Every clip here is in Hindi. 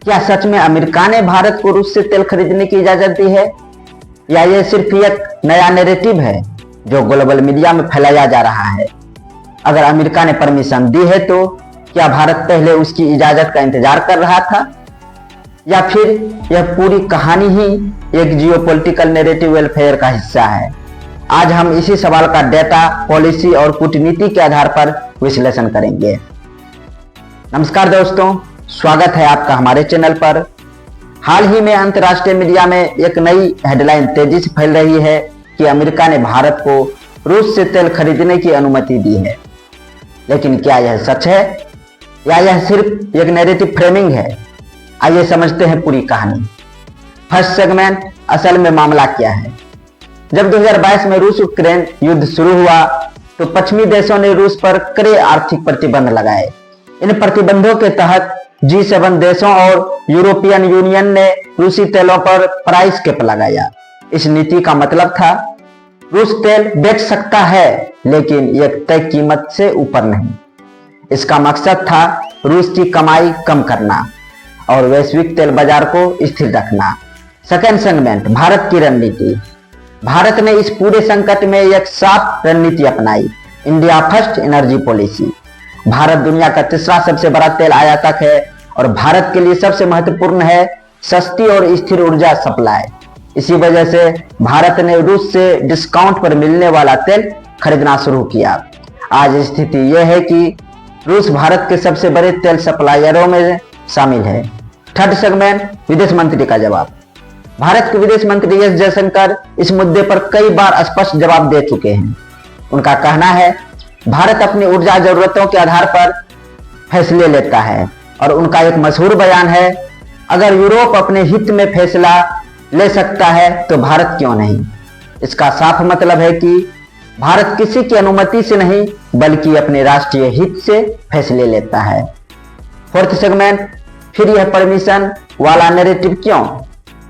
क्या सच में अमेरिका ने भारत को रूस से तेल खरीदने की इजाजत दी है, या यह सिर्फ एक नया नैरेटिव है जो ग्लोबल मीडिया में फैलाया जा रहा है? अगर अमेरिका ने परमिशन दी है तो क्या भारत पहले उसकी इजाजत का इंतजार कर रहा था, या फिर यह पूरी कहानी ही एक जियोपॉलिटिकल नैरेटिव वेलफेयर का हिस्सा है? आज हम इसी सवाल का डेटा, पॉलिसी और कूटनीति के आधार पर विश्लेषण करेंगे। नमस्कार दोस्तों, स्वागत है आपका हमारे चैनल पर। हाल ही में अंतर्राष्ट्रीय मीडिया में एक नई हेडलाइन तेजी से फैल रही है कि अमेरिका ने भारत को रूस से तेल खरीदने की अनुमति दी है। लेकिन क्या यह सच है या यह सिर्फ एक नैरेटिव फ्रेमिंग है? आइए समझते हैं पूरी कहानी। फर्स्ट सेगमेंट, असल में मामला क्या है? जब 2022 में रूस यूक्रेन युद्ध शुरू हुआ तो पश्चिमी देशों ने रूस पर कड़े आर्थिक प्रतिबंध लगाए। इन प्रतिबंधों के तहत G7 देशों और यूरोपियन यूनियन ने रूसी तेलों पर प्राइस कैप लगाया। इस नीति का मतलब था रूस तेल बेच सकता है लेकिन एक तय कीमत से ऊपर नहीं। इसका मकसद था रूस की कमाई कम करना और वैश्विक तेल बाजार को स्थिर रखना। सेकेंड सेगमेंट, भारत की रणनीति। भारत ने इस पूरे संकट में एक साफ रणनीति अपनाई, India first energy policy. Bharat दुनिया का तीसरा सबसे बड़ा तेल आयातक है और भारत के लिए सबसे महत्वपूर्ण है सस्ती और स्थिर ऊर्जा सप्लाई। इसी वजह से भारत ने रूस से डिस्काउंट पर मिलने वाला तेल खरीदना शुरू किया। आज स्थिति यह है कि रूस भारत के सबसे बड़े तेल सप्लायरों में शामिल है। थर्ड सेगमेंट, विदेश मंत्री का जवाब। भारत के विदेश मंत्री एस जयशंकर इस मुद्दे पर कई बार स्पष्ट जवाब दे चुके हैं। उनका कहना है भारत अपनी ऊर्जा जरूरतों के आधार पर फैसले लेता है और उनका एक मशहूर बयान है, अगर यूरोप अपने हित में फैसला ले सकता है तो भारत क्यों नहीं। इसका साफ मतलब है कि भारत किसी की अनुमति से नहीं बल्कि अपने राष्ट्रीय हित से फैसले लेता है। फोर्थ सेगमेंट, फिर यह परमिशन वाला नैरेटिव क्यों?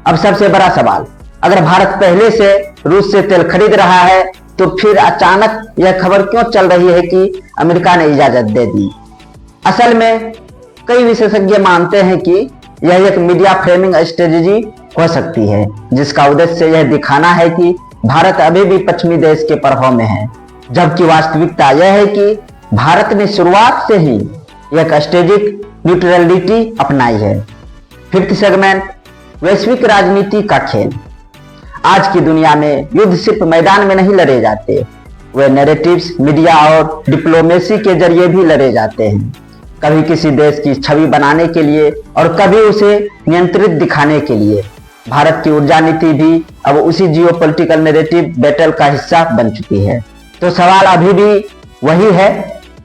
अब सबसे बड़ा सवाल, अगर भारत पहले से रूस से तेल खरीद रहा है तो फिर अचानक यह खबर क्यों चल रही है कि अमेरिका ने इजाजत दे दी? असल में कई विशेषज्ञ मानते हैं कि यह एक मीडिया फ्रेमिंग स्ट्रेटजी हो सकती है जिसका उद्देश्य यह दिखाना है कि भारत अभी भी पश्चिमी देश के प्रभाव में है, जबकि वास्तविकता यह है कि भारत ने शुरुआत से ही एक स्ट्रेटेजिक न्यूट्रलिटी अपनाई है। फिफ्थ सेगमेंट, वैश्विक राजनीति का खेल। आज की दुनिया में युद्ध सिर्फ मैदान में नहीं लड़े जाते, वे नैरेटिव्स, मीडिया और डिप्लोमेसी के जरिए भी लड़े जाते हैं। कभी किसी देश की छवि बनाने के लिए और कभी उसे नियंत्रित दिखाने के लिए। भारत की ऊर्जा नीति भी अब उसी जियोपॉलिटिकल नैरेटिव बैटल का हिस्सा बन चुकी है। तो सवाल अभी भी वही है,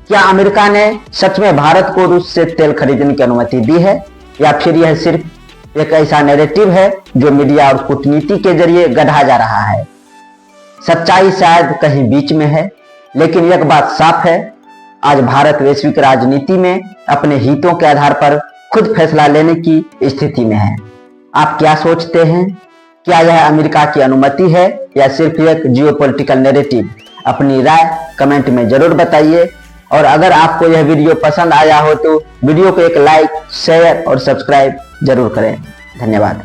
क्या अमेरिका ने सच में भारत को रूस से तेल खरीदने की अनुमति दी है, या फिर यह सिर्फ एक ऐसा नैरेटिव है जो मीडिया और कूटनीति के जरिए गढ़ा जा रहा है? सच्चाई शायद कहीं बीच में है, लेकिन एक बात साफ है, आज भारत वैश्विक राजनीति में अपने हितों के आधार पर खुद फैसला लेने की स्थिति में है। आप क्या सोचते हैं? क्या यह अमेरिका की अनुमति है या सिर्फ एक जियोपॉलिटिकल नैरेटिव? अपनी राय कमेंट में जरूर बताइए और अगर आपको यह वीडियो पसंद आया हो तो वीडियो को एक लाइक, शेयर और सब्सक्राइब जरूर करें। धन्यवाद।